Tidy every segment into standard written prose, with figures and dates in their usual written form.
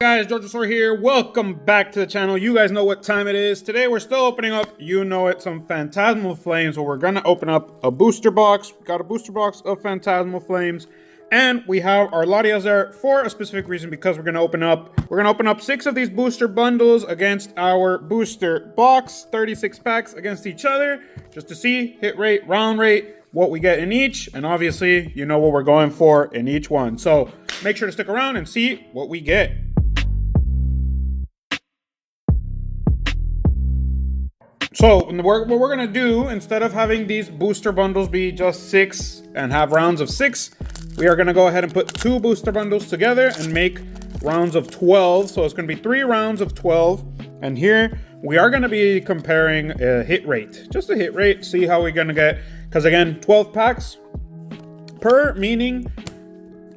Guys, Jojo here. Welcome back to the channel. You guys know what time it is. Today we're still opening up, you know it, some Phantasmal Flames. So we're gonna open up a booster box. We got a booster box of Phantasmal Flames, and we have our Latias there for a specific reason, because we're gonna open up 6 of these booster bundles against our booster box, 36 packs against each other, just to see hit rate, round rate, what we get in each, and obviously you know what we're going for in each one. So make sure to stick around and see what we get. So what we're gonna do, instead of having these booster bundles be just 6 and have rounds of 6, we are gonna go ahead and put 2 booster bundles together and make rounds of 12. So it's gonna be 3 rounds of 12. And here we are gonna be comparing a hit rate, just a hit rate, see how we're gonna get, because again, 12 packs per, meaning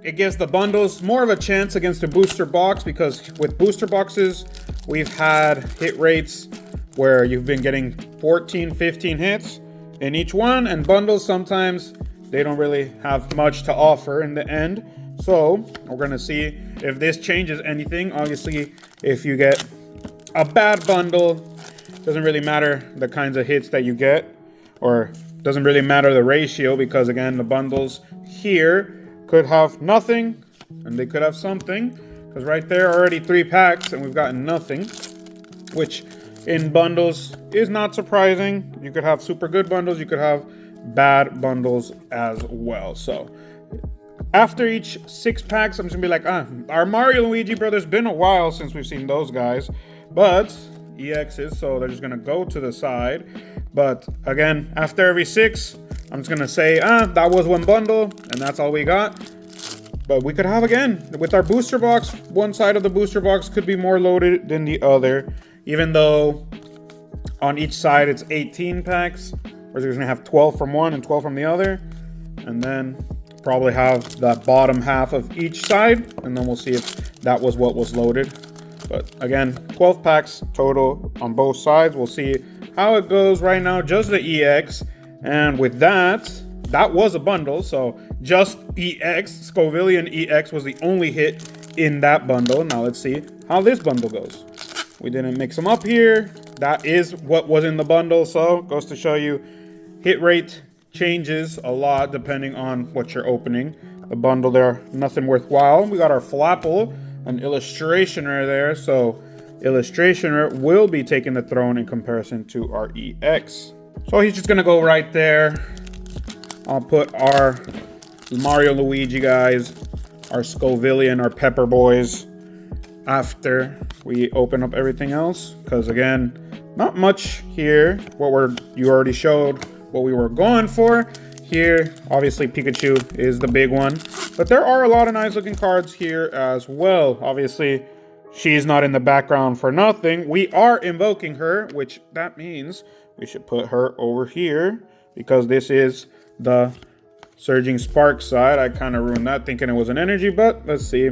it gives the bundles more of a chance against a booster box, because with booster boxes, we've had hit rates where you've been getting 14, 15 hits in each one, and bundles sometimes they don't really have much to offer in the end. So we're gonna see if this changes anything. Obviously, if you get a bad bundle, doesn't really matter the kinds of hits that you get, or doesn't really matter the ratio, because again, the bundles here could have nothing and they could have something, because right there already 3 packs and we've gotten nothing, which in bundles is not surprising. You could have super good bundles, you could have bad bundles as well. So after each 6 packs, I'm just gonna be like, our Mario and Luigi brothers, been a while since we've seen those guys, but EXs, so they're just gonna go to the side. But again, after every 6, I'm just gonna say, that was one bundle and that's all we got. But we could have, again, with our booster box, one side of the booster box could be more loaded than the other, even though on each side it's 18 packs. We're just gonna have 12 from one and 12 from the other, and then probably have the bottom half of each side, and then we'll see if that was what was loaded. But again, 12 packs total on both sides. We'll see how it goes. Right now, just the EX, and with that was a bundle, so just EX, Scovillian EX was the only hit in that bundle. Now let's see how this bundle goes. We didn't mix them up here. That is what was in the bundle, so goes to show you hit rate changes a lot depending on what you're opening. The bundle there, nothing worthwhile. We got our Flapple, an Illustrationer there, so Illustrationer will be taking the throne in comparison to our EX. So he's just gonna go right there. I'll put our Mario Luigi guys, our Scovillian, our Pepper Boys, after we open up everything else, because again, not much here. You already showed what we were going for here. Obviously Pikachu is the big one, but there are a lot of nice looking cards here as well. Obviously she's not in the background for nothing. We are invoking her, which that means we should put her over here, because this is the Surging Spark side. I kind of ruined that thinking it was an energy, but let's see.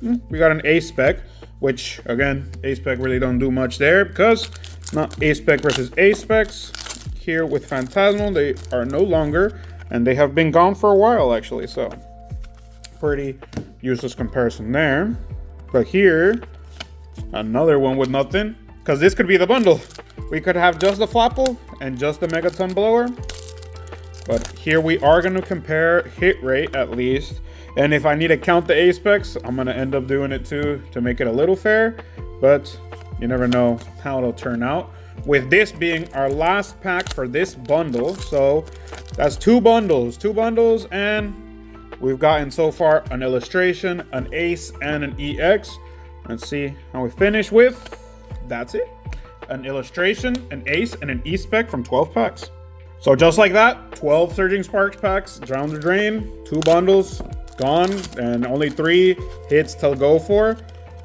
We got an A-Spec, which again, A-Spec really don't do much there, because it's not A-Spec versus A-Specs. Here with Phantasmal, they are no longer, and they have been gone for a while actually, so pretty useless comparison there. But here, another one with nothing, because this could be the bundle. We could have just the Flapple and just the Megaton Blower, but here we are going to compare hit rate at least. And if I need to count the A-Specs, I'm going to end up doing it too, to make it a little fair, but you never know how it'll turn out. With this being our last pack for this bundle, so that's 2 bundles, and we've gotten so far an Illustration, an Ace, and an EX. Let's see how we finish with. That's it. An Illustration, an Ace, and an E-Spec from 12 packs. So just like that, 12 Surging Sparks packs, down the drain, 2 bundles, gone, and only 3 hits to go for.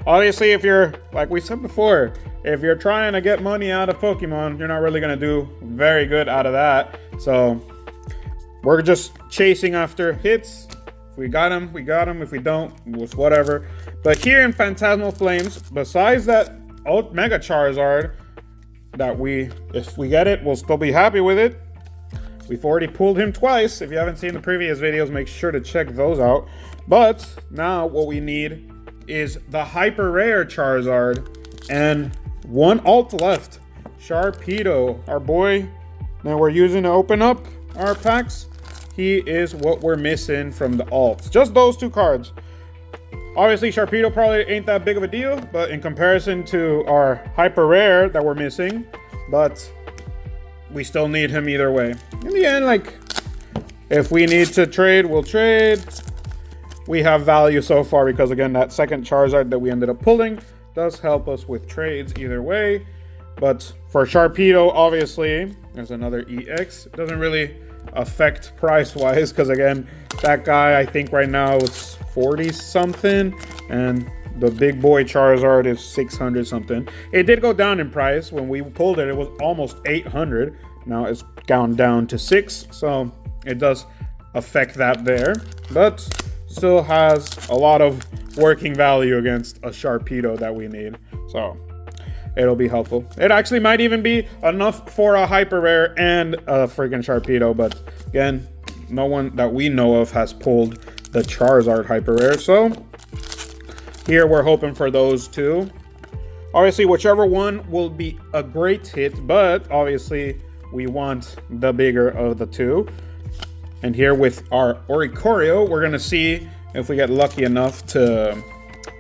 Obviously, if you're, like we said before, if you're trying to get money out of Pokemon, you're not really going to do very good out of that. So we're just chasing after hits. If we got them, we got them. If we don't, it's whatever. But here in Phantasmal Flames, besides that Mega Charizard, that if we get it, we'll still be happy with it. We've already pulled him twice. If you haven't seen the previous videos, make sure to check those out. But now what we need is the hyper rare Charizard and one alt left. Sharpedo, our boy that we're using to open up our packs. He is what we're missing from the alts. Just those two cards. Obviously, Sharpedo probably ain't that big of a deal, but in comparison to our hyper rare that we're missing, but we still need him either way. In the end, like, if we need to trade, we'll trade. We have value so far because, again, that second Charizard that we ended up pulling does help us with trades either way. But for Sharpedo, obviously, there's another EX. It doesn't really affect price-wise because, again, that guy, I think right now is 40-something, and the big boy Charizard is 600-something. It did go down in price. When we pulled it, it was almost 800. Now it's gone down to 6, so it does affect that there. But still has a lot of working value against a Sharpedo that we need. So it'll be helpful. It actually might even be enough for a hyper rare and a freaking Sharpedo, but again, no one that we know of has pulled the Charizard hyper rare, so here we're hoping for those two. Obviously, whichever one will be a great hit, but obviously we want the bigger of the two. And here with our Oricorio, we're gonna see if we get lucky enough to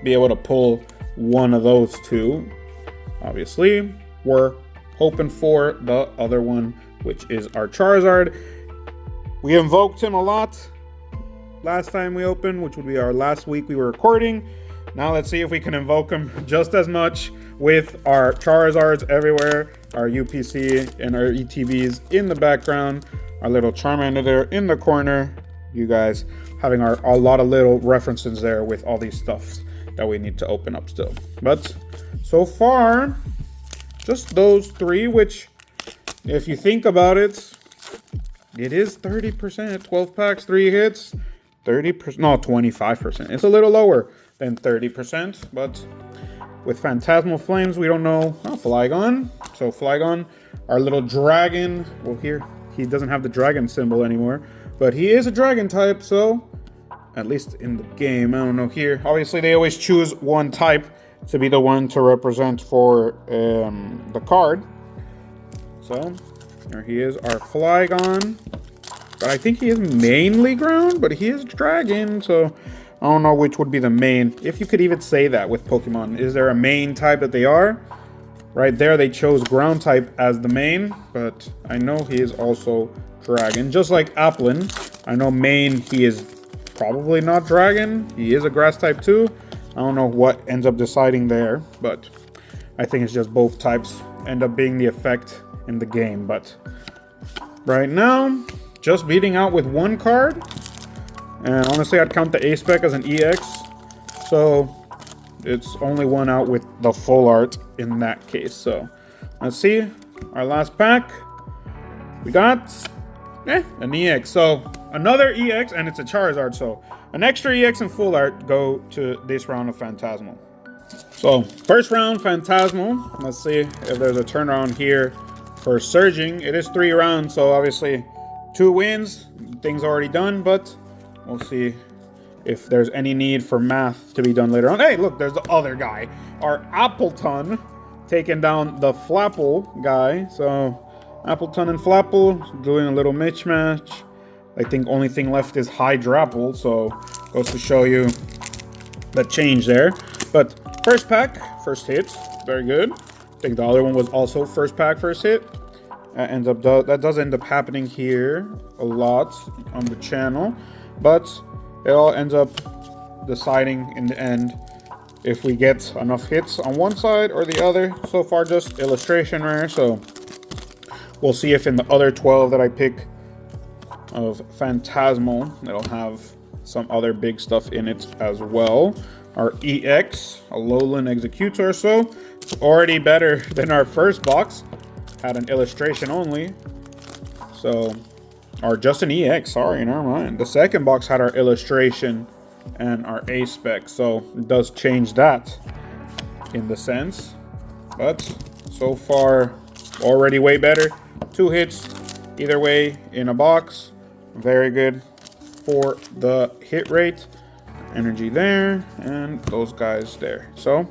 be able to pull one of those two. Obviously, we're hoping for the other one, which is our Charizard. We invoked him a lot last time we opened, which would be our last week we were recording. Now let's see if we can invoke him just as much with our Charizards everywhere, our UPC and our ETBs in the background, our little Charmander there in the corner. You guys having a lot of little references there with all these stuffs that we need to open up still. But so far, just those three, which if you think about it, it is 30%, 12 packs, 3 hits, 30%, no, 25%. It's a little lower than 30%, but with Phantasmal Flames, we don't know. Oh, Flygon. So Flygon, our little dragon. Well, here, he doesn't have the dragon symbol anymore, but he is a dragon type, so at least in the game, I don't know here. Obviously, they always choose one type to be the one to represent for the card. So there he is, our Flygon. But I think he is mainly ground, but he is dragon, so I don't know which would be the main. If you could even say that with Pokemon. Is there a main type that they are? Right there, they chose ground type as the main, but I know he is also dragon. Just like Applin, I know main, he is probably not dragon. He is a grass type too. I don't know what ends up deciding there, but I think it's just both types end up being the effect in the game. But right now, just beating out with one card. And honestly, I'd count the A-Spec as an EX. So it's only one out with the full art in that case. So let's see. Our last pack. We got an EX. So another EX, and it's a Charizard. So an extra EX and full art go to this round of Phantasmal. So first round, Phantasmal. Let's see if there's a turnaround here for Surging. It is 3 rounds, so obviously 2 wins. Things already done, but we'll see if there's any need for math to be done later on. Hey, look, there's the other guy. Our Appleton taking down the Flapple guy. So Appleton and Flapple doing a little mismatch. I think only thing left is Hydrapple, so goes to show you the change there. But first pack, first hit, very good. I think the other one was also first pack, first hit. That does end up happening here a lot on the channel, but it all ends up deciding in the end if we get enough hits on one side or the other. So far, just illustration rare, so we'll see if in the other 12 that I pick of Phantasmal, it'll have some other big stuff in it as well. Our EX, a Alolan Executor, so it's already better than our first box. Had an illustration only, so, or just an EX, sorry, never mind. The second box had our illustration and our A-Spec, so it does change that in the sense, but so far already way better. 2 hits either way in a box, very good for the hit rate. energy there, and those guys there. So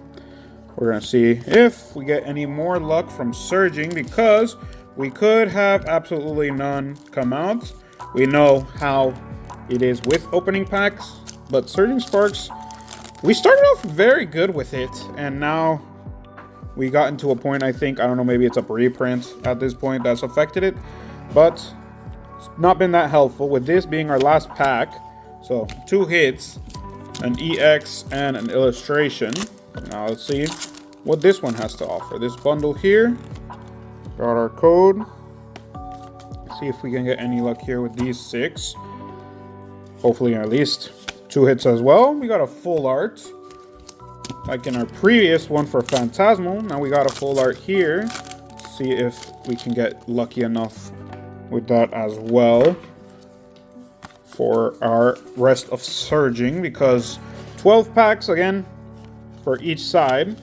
we're gonna see if we get any more luck from surging, because we could have absolutely none come out. We know how it is with opening packs, but surging sparks, we started off very good with it, and now we got into a point, I think, I don't know, maybe it's a reprint at this point that's affected it, but it's not been that helpful with this being our last pack. So 2 hits, an EX, and an illustration. Now let's see what this one has to offer. This bundle here, got our code. Let's see if we can get any luck here with these 6. Hopefully at least 2 hits as well. We got a full art, like in our previous one for Phantasmal. Now we got a full art here. See if we can get lucky enough with that as well for our rest of surging, because 12 packs again for each side,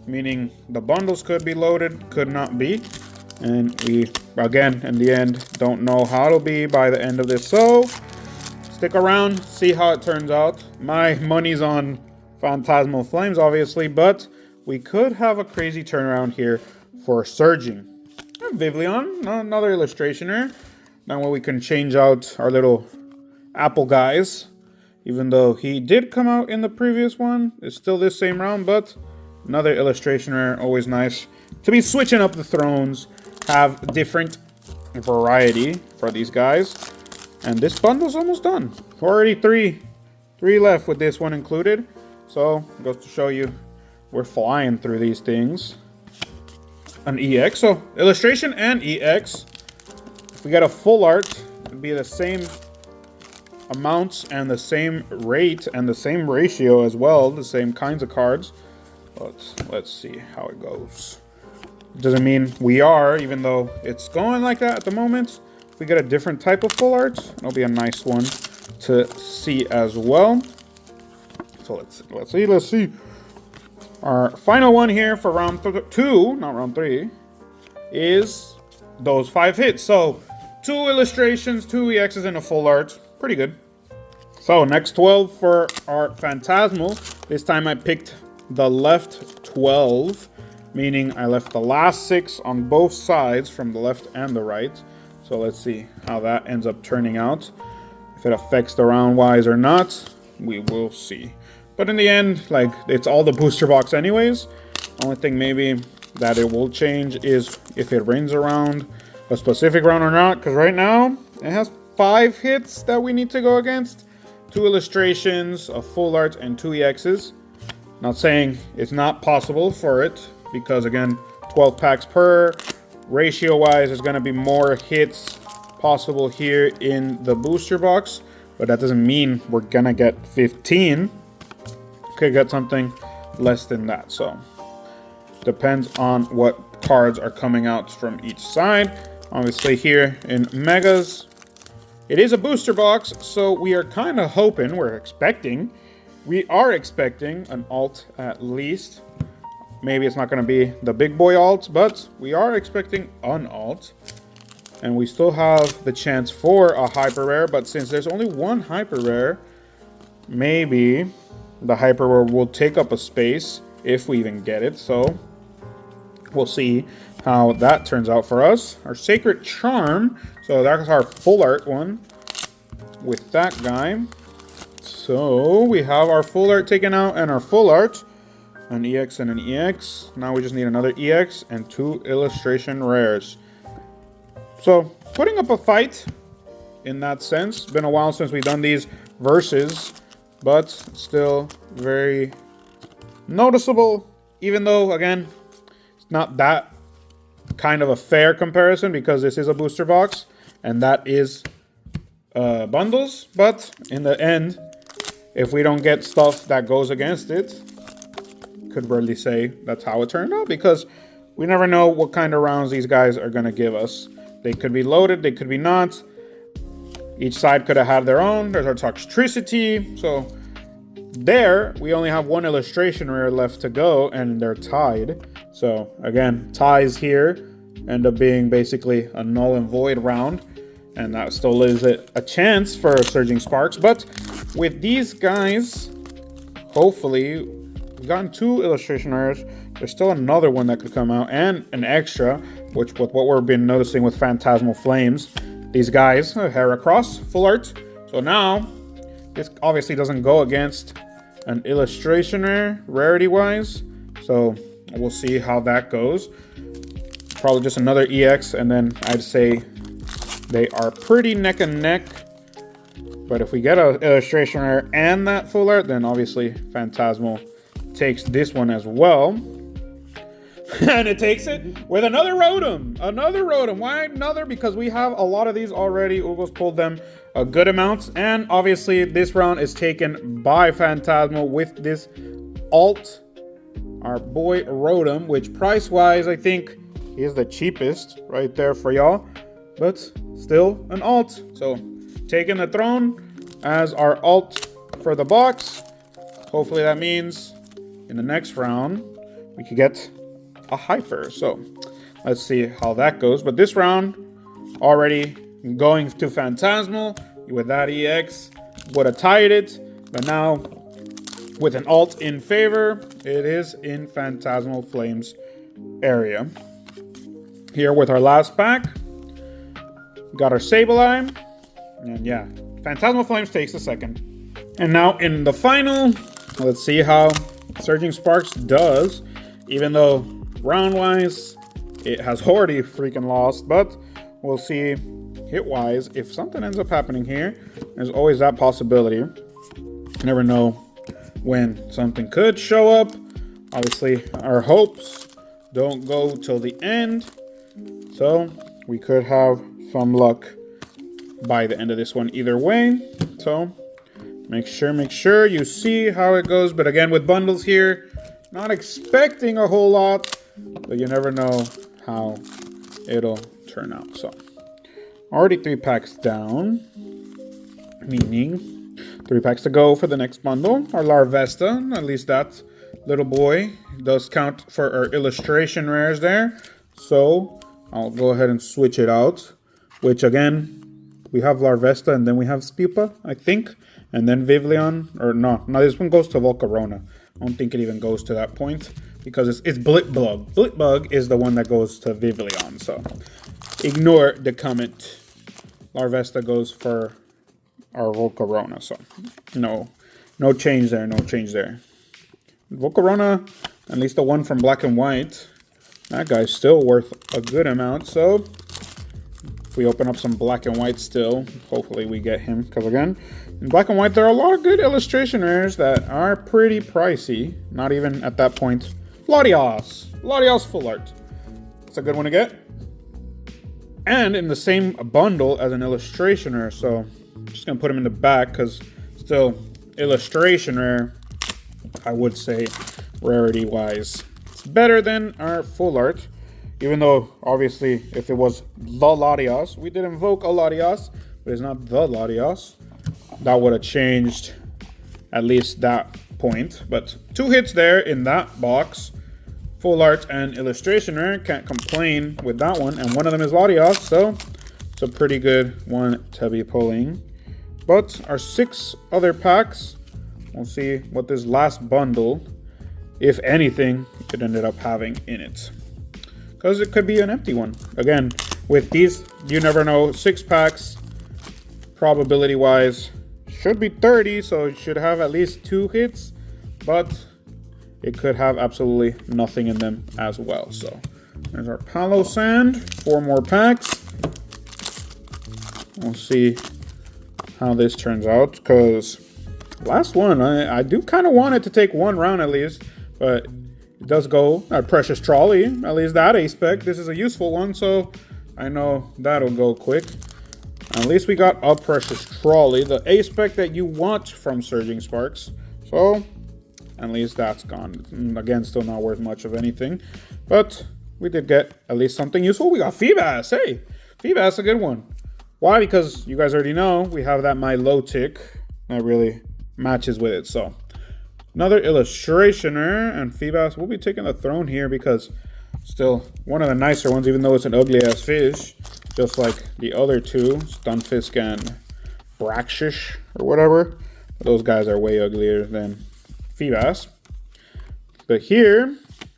meaning the bundles could be loaded, could not be, and we again in the end don't know how it'll be by the end of this. So stick around, see how it turns out. My money's on Phantasmal Flames obviously, but we could have a crazy turnaround here for surging. Vivillon, another illustrationer. Now we can change out our little apple guys, even though he did come out in the previous one. It's still this same round, but another illustrationer. Always nice to be switching up the thrones, have different variety for these guys. And this bundle's almost done. Already three left with this one included. So it goes to show you we're flying through these things. An EX, so illustration and EX. If we get a full art, it'd be the same amounts and the same rate and the same ratio as well, the same kinds of cards. But let's see how it goes. Doesn't mean we are, even though it's going like that at the moment. If we get a different type of full art, it'll be a nice one to see as well. So let's see. Our final one here for round 2, not round 3, is those 5 hits. So 2 illustrations, 2 EXs, and a full art. Pretty good. So next 12 for our Phantasmal. This time I picked the left 12, meaning I left the last 6 on both sides from the left and the right. So let's see how that ends up turning out. If it affects the round wise or not, we will see. But in the end, like, it's all the booster box anyways. Only thing maybe that it will change is if it rains around a specific round or not. Because right now, it has 5 hits that we need to go against. 2 illustrations, a full art, and 2 EXs. Not saying it's not possible for it, because again, 12 packs per. Ratio-wise, there's going to be more hits possible here in the booster box. But that doesn't mean we're going to get 15. Could get something less than that. So, depends on what cards are coming out from each side. Obviously here in Megas, it is a booster box, so we are kind of hoping, we are expecting an alt at least. Maybe it's not going to be the big boy alt, but we are expecting an alt. And we still have the chance for a hyper rare, but since there's only one hyper rare, maybe the hyper rare will take up a space if we even get it. So we'll see how that turns out for us. Our Sacred Charm, so that's our full art one with that guy. So we have our full art taken out and our full art, an EX and an EX. Now we just need another EX and 2 illustration rares. So putting up a fight in that sense. It's been a while since we've done these versus, but still very noticeable, even though again it's not that kind of a fair comparison because this is a booster box and that is bundles. But in the end, if we don't get stuff that goes against it, could really say that's how it turned out, because we never know what kind of rounds these guys are going to give us. They could be loaded, they could be not. Each side could have had their own. There's our Toxtricity. So there, we only have 1 illustration rare left to go, and they're tied. So again, ties here end up being basically a null and void round, and that still leaves it a chance for Surging Sparks. But with these guys, hopefully, we've gotten 2 illustration rares. There's still another one that could come out, and an extra, which with what we've been noticing with Phantasmal Flames, these guys, Heracross, full art. So now, this obviously doesn't go against an illustration rare, rarity-wise. So we'll see how that goes. Probably just another EX, and then I'd say they are pretty neck and neck. But if we get an illustration rare and that full art, then obviously Phantasmal takes this one as well. And it takes it with another Rotom. Another Rotom. Why another? Because we have a lot of these already. Ugo's pulled them a good amount. And obviously this round is taken by Phantasmal with this alt. Our boy Rotom, which price-wise, I think he is the cheapest right there for y'all. But still an alt. So taking the throne as our alt for the box. Hopefully that means in the next round we could get a hyper. So let's see how that goes. But this round already going to Phantasmal with that EX would have tied it. But now with an alt in favor, it is in Phantasmal Flames area. Here with our last pack, got our Sableye. And yeah, Phantasmal Flames takes the second. And now in the final, let's see how Surging Sparks does. Even though round-wise, it has already freaking lost. But we'll see hit-wise. If something ends up happening here, there's always that possibility. You never know when something could show up. Obviously, our hopes don't go till the end. So we could have some luck by the end of this one either way. So make sure you see how it goes. But again, with bundles here, not expecting a whole lot, but you never know how it'll turn out. So already 3 packs down, meaning 3 packs to go for the next bundle. Our Larvesta, at least that little boy does count for our illustration rares there. So I'll go ahead and switch it out, which again, we have Larvesta and then we have Spupa, I think. And then Vivillon, or no, this one goes to Volcarona. I don't think it even goes to that point because it's Blitbug. Blitbug is the one that goes to Vivillon, so ignore the comment. Larvesta goes for our Volcarona, so no change there, no change there. Volcarona, at least the one from Black and White, that guy's still worth a good amount, so if we open up some Black and White still, hopefully we get him, because again, in Black and White there are a lot of good illustration rares that are pretty pricey, not even at that point. Latios full art, it's a good one to get. And in the same bundle as an illustration rare, so I'm just going to put him in the back, because still illustration rare, I would say, rarity-wise, it's better than our full art. Even though, obviously, if it was the Latios, we did invoke a Latios, but it's not the Latios. That would have changed at least that point. But 2 hits there in that box. Full art and illustration rare. Can't complain with that one. And one of them is Latios, so it's a pretty good one to be pulling. But our 6 other packs, we'll see what this last bundle, if anything, it ended up having in it. Because it could be an empty one. Again, with these, you never know. 6 packs, probability-wise, should be 30, so it should have at least 2 hits. But it could have absolutely nothing in them as well. So there's our Palo Sand. 4 more packs. We'll see how this turns out. Because last one, I do kind of want it to take 1 round at least. But it does go a Precious Trolley, at least that A-Spec. This is a useful one, so I know that'll go quick. At least we got a Precious Trolley, the A-Spec that you want from Surging Sparks. So at least that's gone. Again, still not worth much of anything. But we did get at least something useful. We got Feebas. Hey, Feebas, a good one. Why? Because you guys already know we have that Milotic that really matches with it. So another illustrationer, and Feebas will be taking the throne here because still one of the nicer ones, even though it's an ugly-ass fish, just like the other 2, Stunfisk and Braxish or whatever. But those guys are way uglier than Feebas. But here,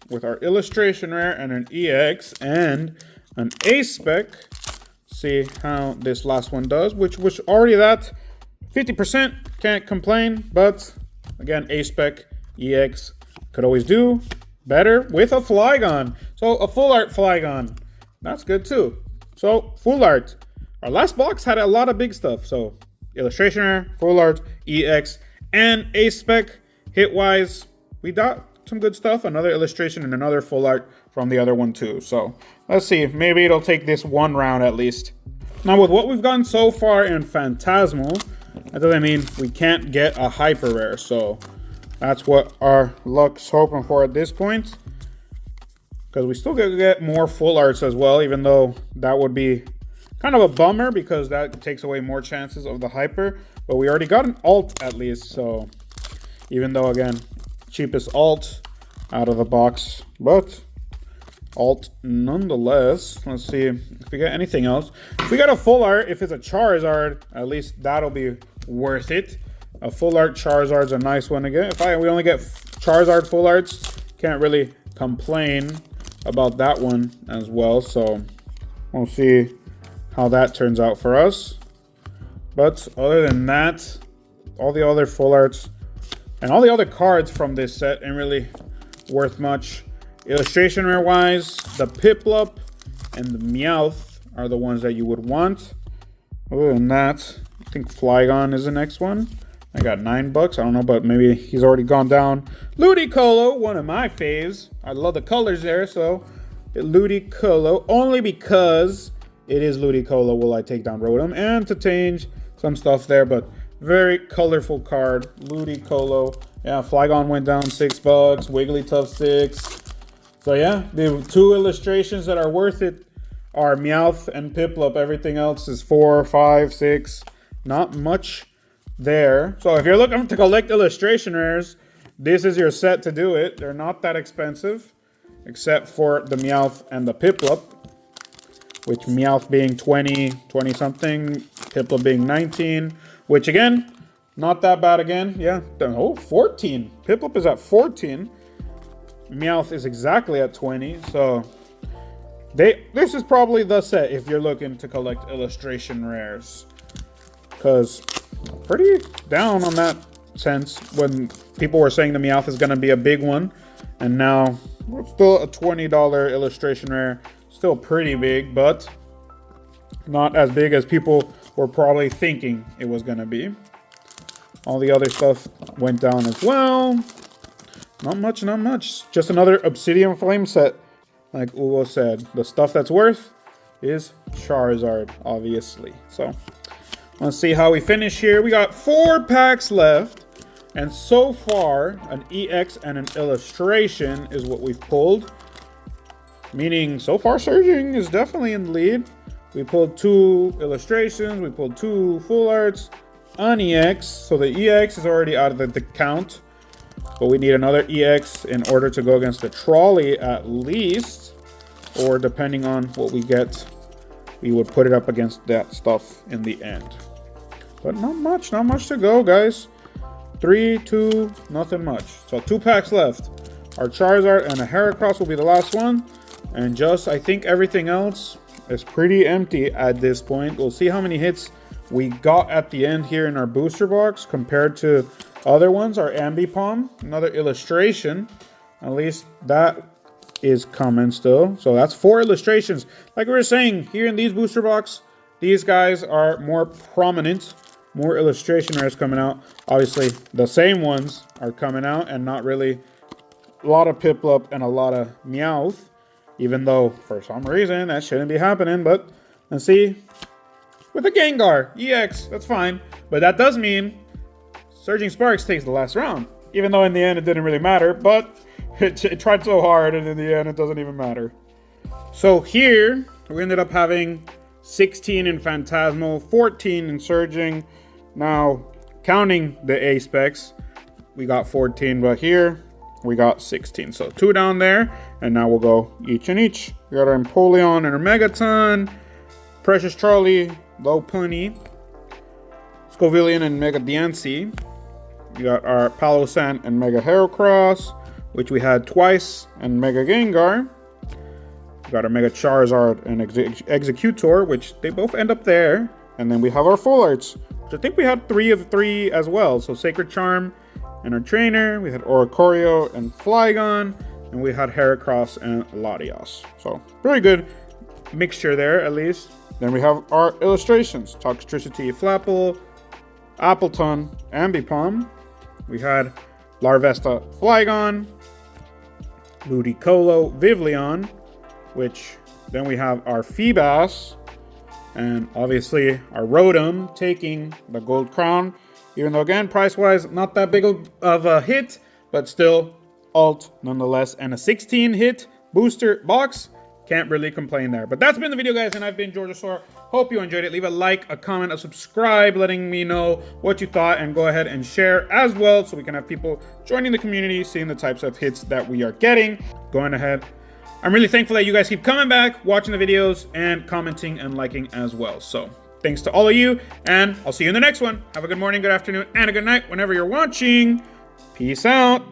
with our illustration rare and an EX and an A-Spec, see how this last one does, which already that 50%, can't complain, but again, A-Spec, EX, could always do better with a Flygon. So a full art Flygon, that's good too. So full art. Our last box had a lot of big stuff. So illustration rare, full art, EX, and A-Spec. Hit-wise, we got some good stuff. Another illustration and another full art from the other one too. So let's see, maybe it'll take this one round at least. Now with what we've gotten so far in Phantasmal, that doesn't mean we can't get a hyper rare. So that's what our luck's hoping for at this point. Because we still get more full arts as well, even though that would be kind of a bummer because that takes away more chances of the hyper. But we already got an alt at least, so even though again, cheapest alt out of the box, but alt nonetheless. Let's see if we get anything else. If we got a full art, if it's a Charizard, at least that'll be worth it. A full art Charizard's a nice one to get. If we only get Charizard full arts, can't really complain about that one as well. So we'll see how that turns out for us. But other than that, all the other full arts and all the other cards from this set ain't really worth much. Illustration rare wise, the Piplup and the Meowth are the ones that you would want. Other than that, I think Flygon is the next one. I got $9. I don't know, but maybe he's already gone down. Ludicolo, one of my faves. I love the colors there, so Ludicolo. Only because it is Ludicolo will I take down Rotom and to change some stuff there, but very colorful card. Ludicolo. Yeah, Flygon went down $6. Wigglytuff 6. So yeah, the two illustrations that are worth it are Meowth and Piplup. Everything else is 4, 5, 6. Not much there. So if you're looking to collect illustration rares, this is your set to do it. They're not that expensive, except for the Meowth and the Piplup, which Meowth being 20 something, Piplup being 19, which again, not that bad again. Yeah, oh, 14. Piplup is at 14. Meowth is exactly at 20. So this is probably the set if you're looking to collect illustration rares, because pretty down on that sense when people were saying the Meowth is going to be a big one, and now it's still a $20 illustration rare. Still pretty big, but not as big as people were probably thinking it was going to be. All the other stuff went down as well. Not much, not much. Just another Obsidian Flame set. Like Ugo said, the stuff that's worth is Charizard, obviously. So let's see how we finish here. We got 4 packs left. And so far, an EX and an illustration is what we've pulled. Meaning, so far, Surging is definitely in the lead. We pulled 2 illustrations. We pulled 2 full arts. An EX. So the EX is already out of the count. But we need another EX in order to go against the trolley at least. Or depending on what we get, we would put it up against that stuff in the end. But not much to go, guys. 3, 2, nothing much. So 2 packs left. Our Charizard and a Heracross will be the last one. And just, I think everything else is pretty empty at this point. We'll see how many hits we got at the end here in our booster box compared to other ones. Our Ambipom, another illustration. At least that is coming still. So that's 4 illustrations. Like we were saying, here in these booster box, these guys are more prominent. More illustration rares coming out. Obviously, the same ones are coming out, and not really a lot of Piplup and a lot of Meowth. Even though, for some reason, that shouldn't be happening. But let's see. With a Gengar, EX, that's fine. But that does mean Surging Sparks takes the last round. Even though in the end it didn't really matter. But it tried so hard, and in the end it doesn't even matter. So here, we ended up having 16 in Phantasmal, 14 in Surging. Now, counting the A-Specs, we got 14, but here we got 16. So 2 down there, and now we'll go each and each. We got our Empoleon and our Megaton, Precious Charlie, Lopunny, Scovillion and Mega Diancie, We got our Palossand and Mega Heracross, which we had twice, and Mega Gengar. We got our Mega Charizard and Executor, which they both end up there. And then we have our full arts, which I think we had 3 of 3 as well. So Sacred Charm and our trainer. We had Oricorio and Flygon. And we had Heracross and Latios. So very good mixture there, at least. Then we have our illustrations. Toxtricity, Flapple, Appleton, Ambipom. We had Larvesta, Flygon, Ludicolo, Vivleon, which then we have our Feebas, and obviously our Rotom taking the gold crown, even though again, price-wise, not that big of a hit, but still alt nonetheless, and a 16 hit booster box. Can't really complain there. But that's been the video, guys, and I've been Georgosaur. Hope you enjoyed it. Leave a like, a comment, a subscribe, letting me know what you thought, and go ahead and share as well so we can have people joining the community, seeing the types of hits that we are getting. Going ahead. I'm really thankful that you guys keep coming back, watching the videos, and commenting and liking as well. So thanks to all of you, and I'll see you in the next one. Have a good morning, good afternoon, and a good night whenever you're watching. Peace out.